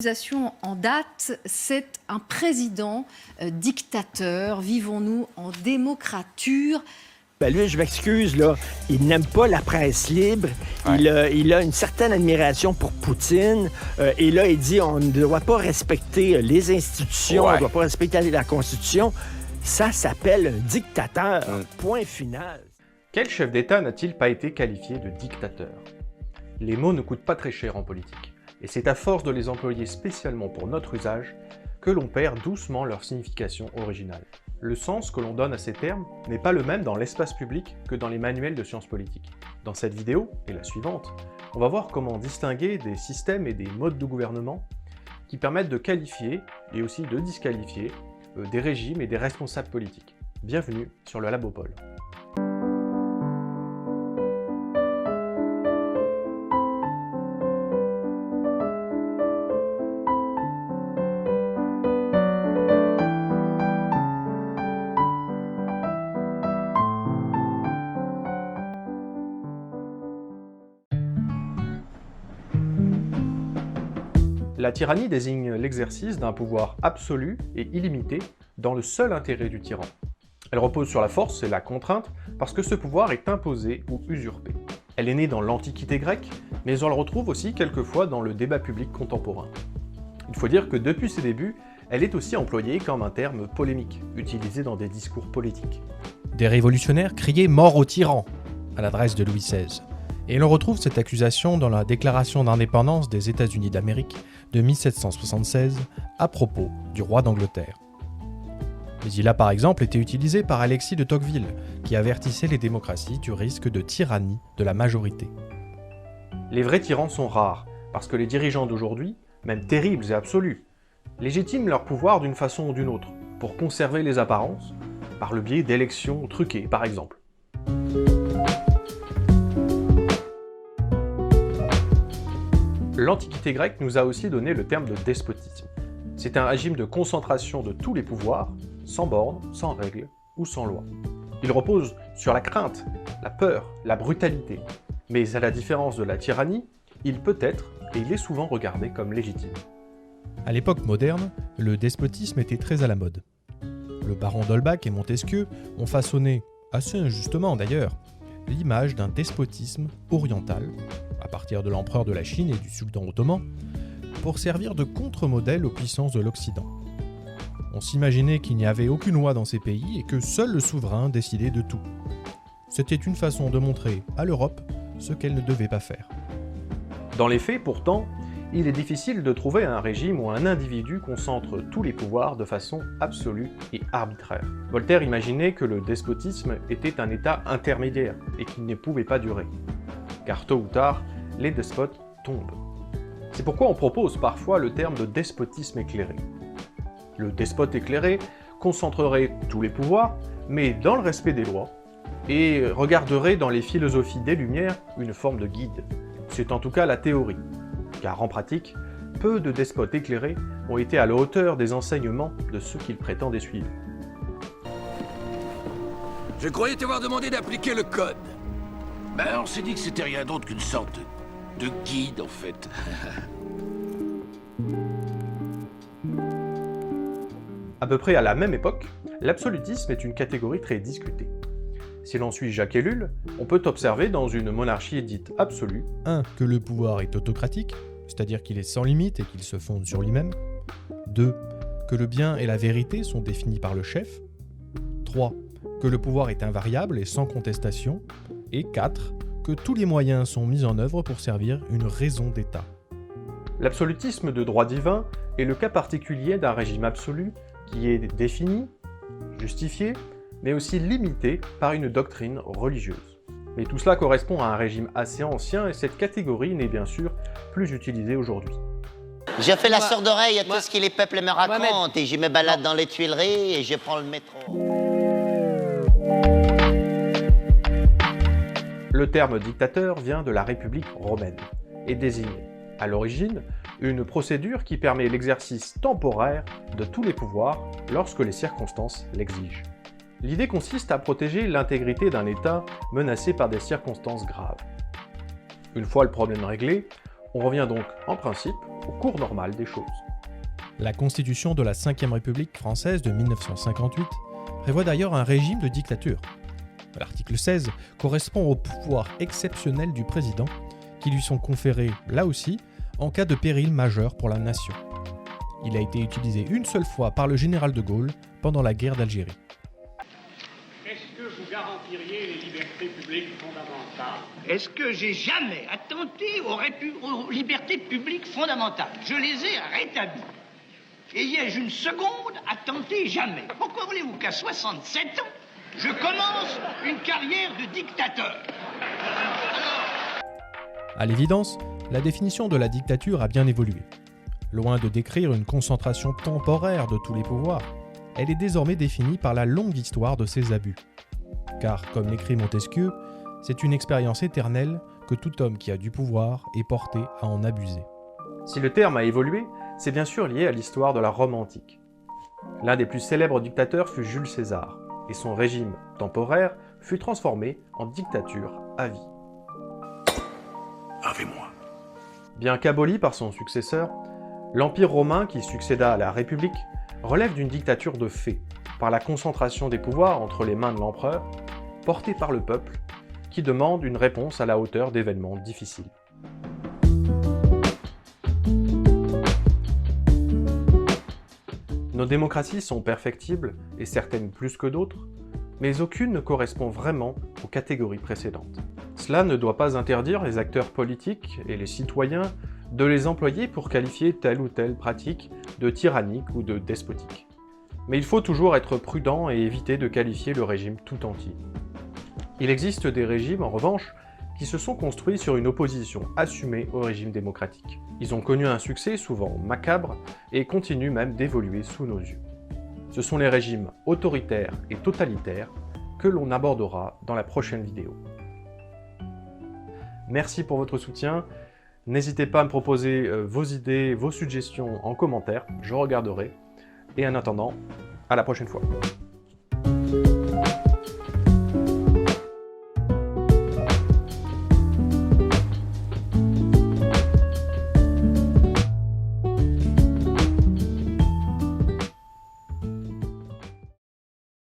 L'accusation en date, c'est un président dictateur. Vivons-nous en démocrature? Ben lui, je m'excuse, là, il n'aime pas la presse libre. Ouais. Il a une certaine admiration pour Poutine. Et là, il dit on ne doit pas respecter les institutions, on ne doit pas respecter la Constitution. Ça s'appelle un dictateur. Point final. Quel chef d'État n'a-t-il pas été qualifié de dictateur? Les mots ne coûtent pas très cher en politique. Et c'est à force de les employer spécialement pour notre usage que l'on perd doucement leur signification originale. Le sens que l'on donne à ces termes n'est pas le même dans l'espace public que dans les manuels de sciences politiques. Dans cette vidéo, et la suivante, on va voir comment distinguer des systèmes et des modes de gouvernement qui permettent de qualifier et aussi de disqualifier des régimes et des responsables politiques. Bienvenue sur le Labopole. La tyrannie désigne l'exercice d'un pouvoir absolu et illimité dans le seul intérêt du tyran. Elle repose sur la force et la contrainte parce que ce pouvoir est imposé ou usurpé. Elle est née dans l'Antiquité grecque, mais on la retrouve aussi quelquefois dans le débat public contemporain. Il faut dire que depuis ses débuts, elle est aussi employée comme un terme polémique, utilisé dans des discours politiques. Des révolutionnaires criaient « mort au tyran » à l'adresse de Louis XVI. Et l'on retrouve cette accusation dans la Déclaration d'indépendance des États-Unis d'Amérique de 1776 à propos du roi d'Angleterre. Mais il a par exemple été utilisé par Alexis de Tocqueville, qui avertissait les démocraties du risque de tyrannie de la majorité. Les vrais tyrans sont rares, parce que les dirigeants d'aujourd'hui, même terribles et absolus, légitiment leur pouvoir d'une façon ou d'une autre, pour conserver les apparences, par le biais d'élections truquées par exemple. L'Antiquité grecque nous a aussi donné le terme de despotisme. C'est un régime de concentration de tous les pouvoirs, sans bornes, sans règles ou sans loi. Il repose sur la crainte, la peur, la brutalité. Mais à la différence de la tyrannie, il peut être, et il est souvent regardé comme légitime. À l'époque moderne, le despotisme était très à la mode. Le baron d'Holbach et Montesquieu ont façonné, assez injustement d'ailleurs, l'image d'un despotisme oriental, à partir de l'empereur de la Chine et du sultan ottoman, pour servir de contre-modèle aux puissances de l'Occident. On s'imaginait qu'il n'y avait aucune loi dans ces pays et que seul le souverain décidait de tout. C'était une façon de montrer à l'Europe ce qu'elle ne devait pas faire. Dans les faits, pourtant, il est difficile de trouver un régime où un individu concentre tous les pouvoirs de façon absolue et arbitraire. Voltaire imaginait que le despotisme était un état intermédiaire et qu'il ne pouvait pas durer. Car tôt ou tard, les despotes tombent. C'est pourquoi on propose parfois le terme de despotisme éclairé. Le despote éclairé concentrerait tous les pouvoirs, mais dans le respect des lois, et regarderait dans les philosophies des Lumières une forme de guide. C'est en tout cas la théorie, car en pratique, peu de despotes éclairés ont été à la hauteur des enseignements de ceux qu'ils prétendaient suivre. Je croyais t'avoir demandé d'appliquer le code. Ben, on s'est dit que c'était rien d'autre qu'une sorte de guide, en fait. À peu près à la même époque, l'absolutisme est une catégorie très discutée. Si l'on suit Jacques Ellul, on peut observer dans une monarchie dite absolue 1. Que le pouvoir est autocratique, c'est-à-dire qu'il est sans limite et qu'il se fonde sur lui-même. 2. Que le bien et la vérité sont définis par le chef. 3. Que le pouvoir est invariable et sans contestation. Et 4. Que tous les moyens sont mis en œuvre pour servir une raison d'État. L'absolutisme de droit divin est le cas particulier d'un régime absolu qui est défini, justifié, mais aussi limité par une doctrine religieuse. Mais tout cela correspond à un régime assez ancien et cette catégorie n'est bien sûr plus utilisée aujourd'hui. Je fais la sourde oreille à tout ce que les peuples me racontent et je me balade dans les Tuileries et je prends le métro. Le terme dictateur vient de la République romaine et désigne, à l'origine, une procédure qui permet l'exercice temporaire de tous les pouvoirs lorsque les circonstances l'exigent. L'idée consiste à protéger l'intégrité d'un État menacé par des circonstances graves. Une fois le problème réglé, On revient donc, en principe, au cours normal des choses. La Constitution de la Ve République française de 1958 prévoit d'ailleurs un régime de dictature. L'article 16 correspond au pouvoir exceptionnel du président, qui lui sont conférés, là aussi, en cas de péril majeur pour la nation. Il a été utilisé une seule fois par le général de Gaulle pendant la guerre d'Algérie. Est-ce que vous garantiriez les libertés publiques fondamentales? Est-ce que j'ai jamais attenté aux libertés publiques fondamentales? Je les ai rétablies. Et ai-je une seconde à tenter? Jamais. Pourquoi voulez-vous qu'à 67 ans, je commence une carrière de dictateur? À l'évidence, la définition de la dictature a bien évolué. Loin de décrire une concentration temporaire de tous les pouvoirs, elle est désormais définie par la longue histoire de ses abus. Car, comme l'écrit Montesquieu, c'est une expérience éternelle que tout homme qui a du pouvoir est porté à en abuser. Si le terme a évolué, c'est bien sûr lié à l'histoire de la Rome antique. L'un des plus célèbres dictateurs fut Jules César, et son régime temporaire fut transformé en dictature à vie. Avez-moi. Bien qu'aboli par son successeur, l'Empire romain qui succéda à la République relève d'une dictature de fait, par la concentration des pouvoirs entre les mains de l'empereur, portée par le peuple, qui demande une réponse à la hauteur d'événements difficiles. Nos démocraties sont perfectibles, et certaines plus que d'autres, mais aucune ne correspond vraiment aux catégories précédentes. Cela ne doit pas interdire les acteurs politiques et les citoyens de les employer pour qualifier telle ou telle pratique de tyrannique ou de despotique. Mais il faut toujours être prudent et éviter de qualifier le régime tout entier. Il existe des régimes, en revanche, qui se sont construits sur une opposition assumée au régime démocratique. Ils ont connu un succès souvent macabre et continuent même d'évoluer sous nos yeux. Ce sont les régimes autoritaires et totalitaires que l'on abordera dans la prochaine vidéo. Merci pour votre soutien. N'hésitez pas à me proposer vos idées, vos suggestions en commentaire, je regarderai. Et en attendant, à la prochaine fois.